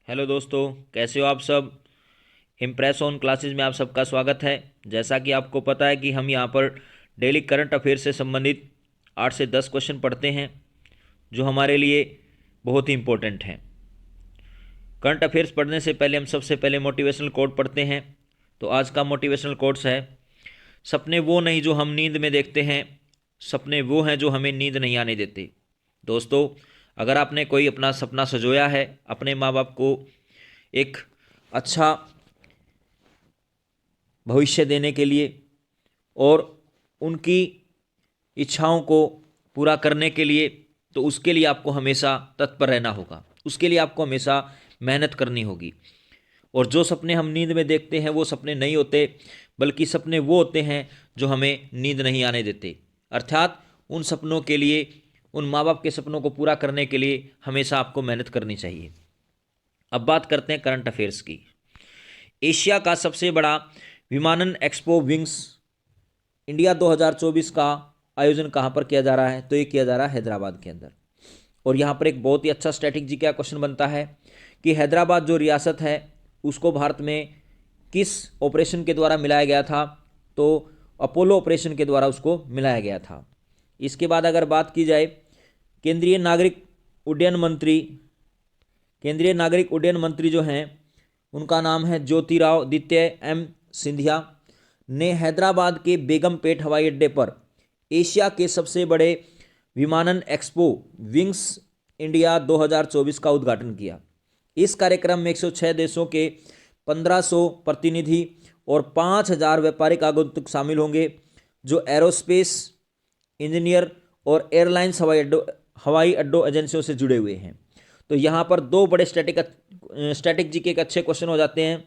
Hello दोस्तों, कैसे हो आप सब। इम्प्रेस ऑन क्लासेस में आप सबका स्वागत है। जैसा कि आपको पता है कि हम यहाँ पर डेली करंट अफेयर से संबंधित 8 से 10 क्वेश्चन पढ़ते हैं जो हमारे लिए बहुत ही इम्पोर्टेंट हैं। करंट अफेयर्स पढ़ने से पहले हम सबसे पहले मोटिवेशनल कोट पढ़ते हैं। तो आज का मोटिवेशनल कोट्स है, सपने वो नहीं जो हम नींद में देखते हैं, सपने वो हैं जो हमें नींद नहीं आने देते। दोस्तों, अगर आपने कोई अपना सपना सजोया है अपने माँ बाप को एक अच्छा भविष्य देने के लिए और उनकी इच्छाओं को पूरा करने के लिए, तो उसके लिए आपको हमेशा तत्पर रहना होगा, उसके लिए आपको हमेशा मेहनत करनी होगी। और जो सपने हम नींद में देखते हैं वो सपने नहीं होते, बल्कि सपने वो होते हैं जो हमें नींद नहीं आने देते। अर्थात उन सपनों के लिए, उन माँ बाप के सपनों को पूरा करने के लिए हमेशा आपको मेहनत करनी चाहिए। अब बात करते हैं करंट अफेयर्स की। एशिया का सबसे बड़ा विमानन एक्सपो विंग्स इंडिया 2024 का आयोजन कहाँ पर किया जा रहा है? तो ये किया जा रहा है हैदराबाद के अंदर। और यहाँ पर एक बहुत ही अच्छा स्ट्रैटेजी का क्वेश्चन बनता है कि हैदराबाद जो रियासत है उसको भारत में किस ऑपरेशन के द्वारा मिलाया गया था? तो अपोलो ऑपरेशन के द्वारा उसको मिलाया गया था। इसके बाद अगर बात की जाए, केंद्रीय नागरिक उड्डयन मंत्री केंद्रीय नागरिक उड्डयन मंत्री जो हैं उनका नाम है ज्योतिरादित्य एम सिंधिया, ने हैदराबाद के बेगमपेट हवाई अड्डे पर एशिया के सबसे बड़े विमानन एक्सपो विंग्स इंडिया 2024 का उद्घाटन किया। इस कार्यक्रम में 106 देशों के 1500 प्रतिनिधि और 5000 व्यापारिक आगंतुक शामिल होंगे, जो एरोस्पेस इंजीनियर और एयरलाइंस हवाई अड्डों एजेंसियों से जुड़े हुए हैं। तो यहाँ पर दो बड़े स्टैटिक जी के एक अच्छे क्वेश्चन हो जाते हैं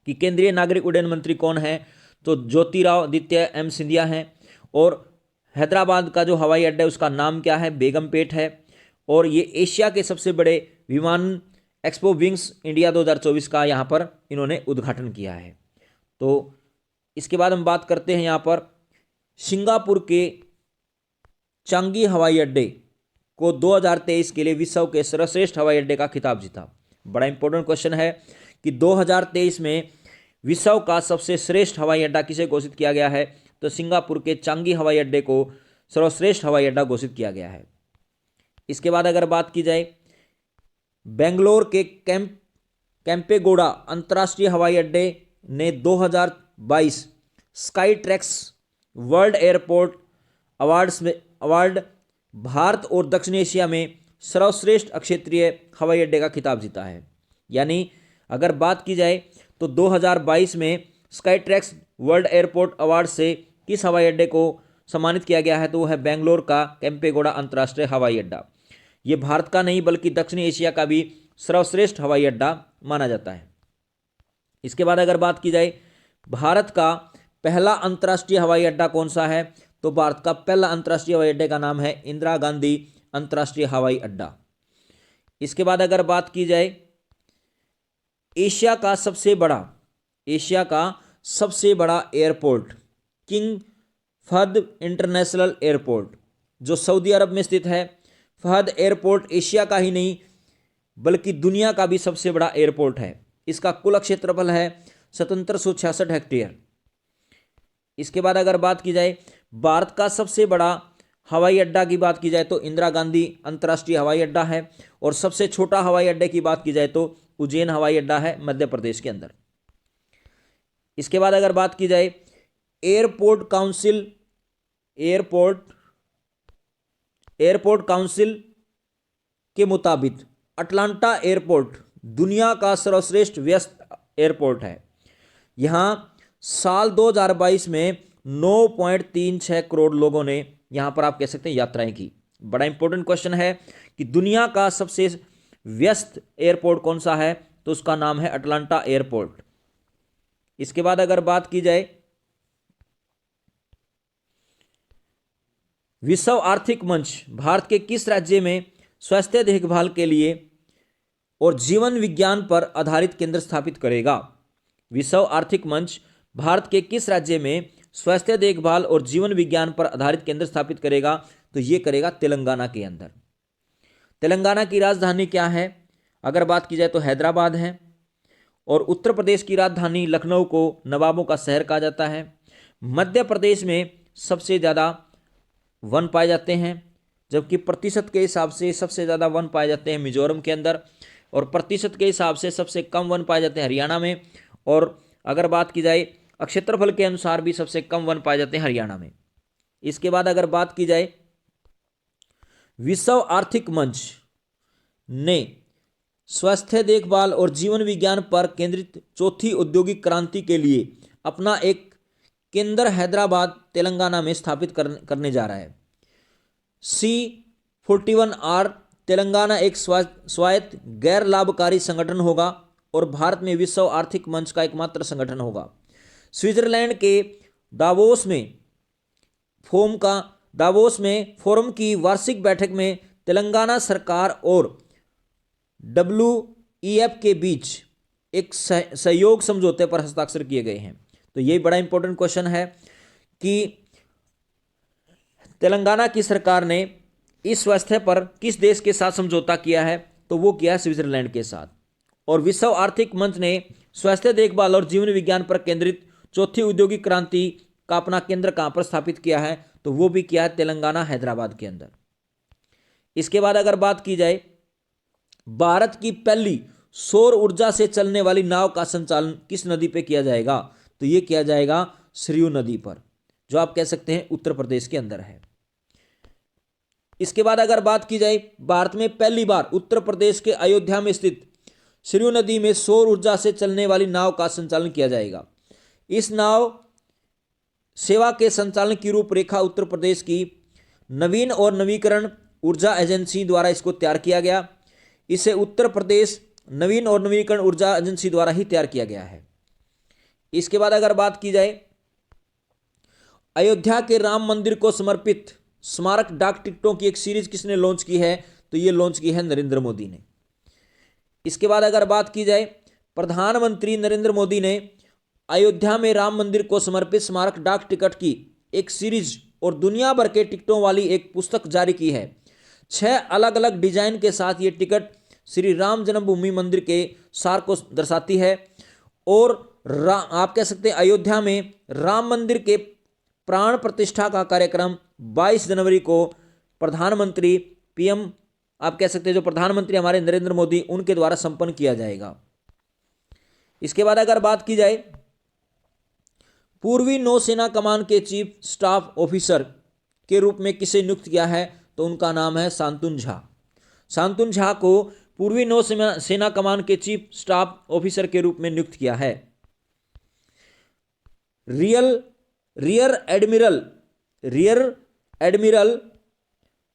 कि केंद्रीय नागरिक उड्डयन मंत्री कौन है? तो ज्योतिरादित्य एम सिंधिया हैं। और हैदराबाद का जो हवाई अड्डा है उसका नाम क्या है? बेगमपेट है। और ये एशिया के सबसे बड़े विमान एक्सपो विंग्स इंडिया 2024 का यहाँ पर इन्होंने उद्घाटन किया है। तो इसके बाद हम बात करते हैं यहाँ पर सिंगापुर के चांगी हवाई अड्डे को 2023 के लिए विश्व के सर्वश्रेष्ठ हवाई अड्डे का खिताब जीता। बड़ा इंपॉर्टेंट क्वेश्चन है कि 2023 में विश्व का सबसे श्रेष्ठ हवाई अड्डा किसे घोषित किया गया है? तो सिंगापुर के चांगी हवाई अड्डे को सर्वश्रेष्ठ हवाई अड्डा घोषित किया गया है। इसके बाद अगर बात की जाए, बेंगलोर के कैंपेगोड़ा अंतर्राष्ट्रीय हवाई अड्डे ने 2022 sky tracks world airport award Bharat और दक्षिण एशिया में सर्वश्रेष्ठ क्षेत्रीय हवाई अड्डे का खिताब जीता है। यानी अगर बात की जाए तो 2022 में sky tracks world airport award से किस हवाई अड्डे को सम्मानित किया गया है? तो वो है बेंगलोर का कैंपेगोड़ा अंतर्राष्ट्रीय हवाई अड्डा। ये भारत का नहीं बल्कि दक्षिण एशिया का भी सर्वश्रेष्ठ हवाई अड्डा माना जाता है। इसके बाद अगर बात की जाए, भारत का पहला अंतर्राष्ट्रीय हवाई अड्डा कौन सा है? तो भारत का पहला अंतर्राष्ट्रीय हवाई अड्डे का नाम है इंदिरा गांधी अंतर्राष्ट्रीय हवाई अड्डा। इसके बाद अगर बात की जाए, एशिया का सबसे बड़ा airport King Fahd international airport जो सऊदी अरब में स्थित है। फहद एयरपोर्ट एशिया का ही नहीं बल्कि दुनिया का भी सबसे बड़ा एयरपोर्ट है। इसका कुल क्षेत्रफल है 7766 हेक्टेयर। इसके बाद अगर बात की जाए, भारत का सबसे बड़ा हवाई अड्डा की बात की जाए तो इंदिरा गांधी अंतर्राष्ट्रीय हवाई अड्डा है। और सबसे छोटा हवाई अड्डे की बात की जाए तो उज्जैन हवाई अड्डा है मध्य प्रदेश के अंदर। इसके बाद अगर बात की जाए, एयरपोर्ट काउंसिल के मुताबिक अटलांटा एयरपोर्ट दुनिया का सर्वश्रेष्ठ व्यस्त एयरपोर्ट है। यहां साल 2022 में 9.36 करोड़ लोगों ने यहां पर आप कह सकते हैं यात्राएं की। बड़ा इंपॉर्टेंट क्वेश्चन है कि दुनिया का सबसे व्यस्त एयरपोर्ट कौन सा है? तो उसका नाम है अटलांटा एयरपोर्ट। इसके बाद अगर बात की जाए, विश्व आर्थिक मंच भारत के किस राज्य में स्वास्थ्य देखभाल के लिए और जीवन विज्ञान पर आधारित केंद्र स्थापित करेगा? विश्व आर्थिक मंच भारत के किस राज्य में स्वास्थ्य देखभाल और जीवन विज्ञान पर आधारित केंद्र स्थापित करेगा? तो यह करेगा तेलंगाना के अंदर। तेलंगाना की राजधानी क्या है? अगर बात की जाए तो हैदराबाद है। और उत्तर प्रदेश की राजधानी लखनऊ को नवाबों का शहर कहा जाता है। मध्य प्रदेश में सबसे ज़्यादा वन पाए जाते हैं, जबकि प्रतिशत के हिसाब से सबसे ज़्यादा वन पाए जाते हैं मिजोरम के अंदर, और प्रतिशत के हिसाब से सबसे कम वन पाए जाते हैं हरियाणा में। और अगर बात की जाए क्षेत्रफल के अनुसार भी सबसे कम वन पाए जाते हैं हरियाणा में। इसके बाद अगर बात की जाए, विश्व आर्थिक मंच ने स्वास्थ्य देखभाल और जीवन विज्ञान पर केंद्रित चौथी औद्योगिक क्रांति के लिए अपना एक केंद्र हैदराबाद तेलंगाना में स्थापित करने जा रहा है। C41R तेलंगाना एक स्वायत्त गैर लाभकारी संगठन होगा और भारत में विश्व आर्थिक मंच का एकमात्र संगठन होगा। स्विट्जरलैंड के दावोस में फोरम की वार्षिक बैठक में तेलंगाना सरकार और WEF के बीच एक सहयोग समझौते पर हस्ताक्षर किए गए हैं। तो ये बड़ा इंपॉर्टेंट क्वेश्चन है कि तेलंगाना की सरकार ने इस स्वास्थ्य पर किस देश के साथ समझौता किया है, तो वो किया है स्विट्जरलैंड के साथ। और विश्व आर्थिक मंच ने स्वास्थ्य देखभाल और जीवन विज्ञान पर केंद्रित चौथी औद्योगिक क्रांति का अपना केंद्र कहां पर स्थापित किया है, तो वो भी किया है तेलंगाना हैदराबाद के अंदर। इसके बाद अगर बात की जाए, भारत की पहली सौर ऊर्जा से चलने वाली नाव का संचालन किस नदी पे किया जाएगा, तो ये किया जाएगा सरयू नदी पर, जो आप कह सकते हैं उत्तर प्रदेश के अंदर है। इसके बाद अगर बात की जाए, भारत में पहली बार उत्तर प्रदेश के अयोध्या में स्थित सरयू नदी में सौर ऊर्जा से चलने वाली नाव का संचालन किया जाएगा। इस नाव सेवा के संचालन की रूपरेखा उत्तर प्रदेश की नवीन और नवीकरण ऊर्जा एजेंसी द्वारा इसको तैयार किया गया। इसे उत्तर प्रदेश नवीन और नवीकरण ऊर्जा एजेंसी द्वारा ही तैयार किया गया है। इसके बाद अगर बात की जाए, अयोध्या के राम मंदिर को समर्पित स्मारक डाक टिकटों की एक सीरीज किसने लॉन्च की है, तो ये लॉन्च की है नरेंद्र मोदी ने। इसके बाद अगर बात की जाए, प्रधानमंत्री नरेंद्र मोदी ने अयोध्या में राम मंदिर को समर्पित स्मारक डाक टिकट की एक सीरीज और दुनिया भर के टिकटों वाली एक पुस्तक जारी की है। 6 अलग अलग डिजाइन के साथ ये टिकट श्री राम जन्मभूमि मंदिर के सार को दर्शाती है। और आप कह सकते हैं अयोध्या में राम मंदिर के प्राण प्रतिष्ठा का कार्यक्रम 22 जनवरी को प्रधानमंत्री PM आप कह सकते हैं जो प्रधानमंत्री हमारे नरेंद्र मोदी उनके द्वारा संपन्न किया जाएगा। इसके बाद अगर बात की जाए, पूर्वी नौसेना कमान के चीफ स्टाफ ऑफिसर के रूप में किसे नियुक्त किया है, तो उनका नाम है शांतनु झा। शांतनु झा को पूर्वी नौसेना कमान के चीफ स्टाफ ऑफिसर के रूप में नियुक्त किया है। रियर एडमिरल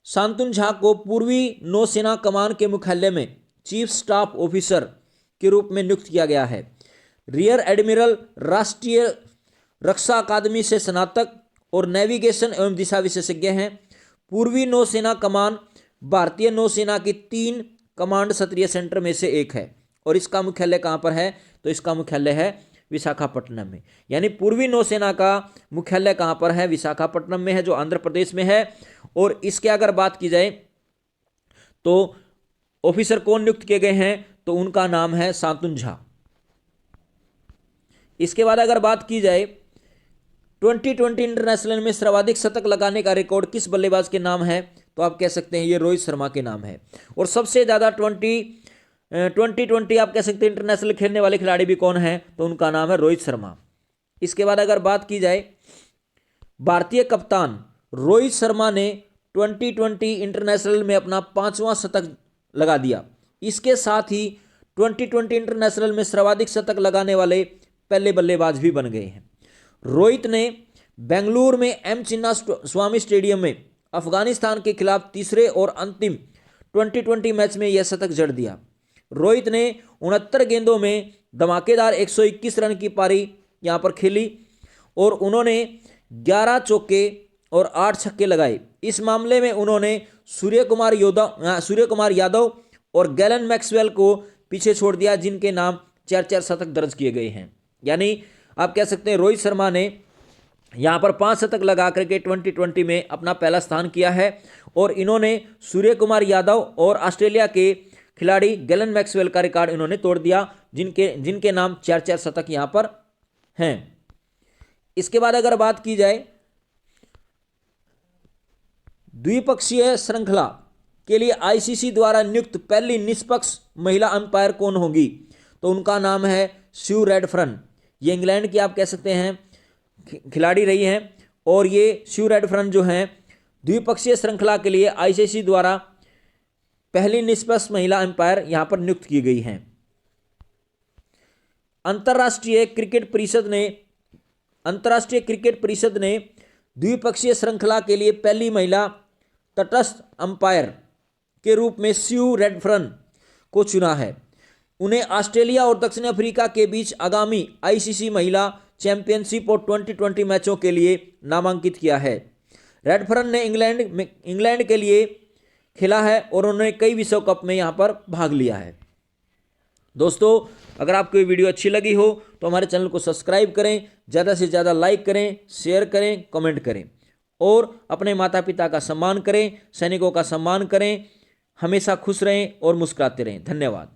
शांतनु झा को पूर्वी नौसेना कमान के मुख्यालय में चीफ स्टाफ ऑफिसर के रूप में नियुक्त किया गया है। रियर एडमिरल राष्ट्रीय रक्षा अकादमी से स्नातक और नेविगेशन एवं दिशा विशेषज्ञ हैं। पूर्वी नौसेना कमान भारतीय नौसेना की 3 कमांड क्षेत्रीय सेंटर में से एक है। और इसका मुख्यालय कहाँ पर है, तो इसका मुख्यालय है विशाखापट्टनम में। यानी पूर्वी नौसेना का मुख्यालय कहाँ पर है, विशाखापट्टनम में है, जो आंध्र प्रदेश में है। और इसके अगर बात की जाए तो ऑफिसर कौन नियुक्त किए गए हैं, तो उनका नाम है शांतनु झा। इसके बाद अगर बात की जाए, 2020 इंटरनेशनल में सर्वाधिक शतक लगाने का रिकॉर्ड किस बल्लेबाज के नाम है, तो आप कह सकते हैं ये रोहित शर्मा के नाम है। और सबसे ज़्यादा 2020 आप कह सकते हैं इंटरनेशनल खेलने वाले खिलाड़ी भी कौन है, तो उनका नाम है रोहित शर्मा। इसके बाद अगर बात की जाए, भारतीय कप्तान रोहित शर्मा ने 2020 इंटरनेशनल में अपना 5वां शतक लगा दिया। इसके साथ ही 2020 इंटरनेशनल में सर्वाधिक शतक लगाने वाले पहले बल्लेबाज भी बन गए हैं। रोहित ने बेंगलुरु में M चिन्ना स्वामी स्टेडियम में अफगानिस्तान के खिलाफ तीसरे और अंतिम 2020 मैच में यह शतक जड़ दिया। रोहित ने 69 गेंदों में धमाकेदार 121 रन की पारी यहां पर खेली और उन्होंने 11 चौके और 8 छक्के लगाए। इस मामले में उन्होंने सूर्य कुमार यादव और गैलन मैक्सवेल को पीछे छोड़ दिया, जिनके नाम 4-4 शतक दर्ज किए गए हैं। यानी आप कह सकते हैं रोहित शर्मा ने यहां पर 5 शतक लगा करके 2020 में अपना पहला स्थान किया है। और इन्होंने सूर्य कुमार यादव और ऑस्ट्रेलिया के खिलाड़ी गैलन मैक्सवेल का रिकॉर्ड इन्होंने तोड़ दिया, जिनके नाम 4-4 शतक यहां पर हैं। इसके बाद अगर बात की जाए द्विपक्षीय श्रृंखला के लिए आईसीसी द्वारा नियुक्त पहली निष्पक्ष महिला अंपायर कौन होगी, तो उनका नाम है स्यू रेडफर्न। ये इंग्लैंड की आप कह सकते हैं खिलाड़ी रही हैं, और ये स्यू रेडफर्न जो हैं द्विपक्षीय श्रृंखला के लिए आईसीसी द्वारा पहली निष्पक्ष महिला अंपायर यहां पर नियुक्त की गई हैं। अंतर्राष्ट्रीय क्रिकेट परिषद ने द्विपक्षीय श्रृंखला के लिए पहली महिला तटस्थ अंपायर के रूप में स्यू रेडफर्न को चुना है। उन्हें ऑस्ट्रेलिया और दक्षिण अफ्रीका के बीच आगामी आईसीसी महिला चैंपियनशिप और 2020 मैचों के लिए नामांकित किया है। रेडफर्न ने इंग्लैंड के लिए खेला है और उन्होंने कई विश्व कप में यहां पर भाग लिया है। दोस्तों, अगर आपको ये वीडियो अच्छी लगी हो तो हमारे चैनल को सब्सक्राइब करें, ज़्यादा से ज़्यादा लाइक करें, शेयर करें, कमेंट करें और अपने माता पिता का सम्मान करें, सैनिकों का सम्मान करें। हमेशा खुश रहें और मुस्कुराते रहें। धन्यवाद।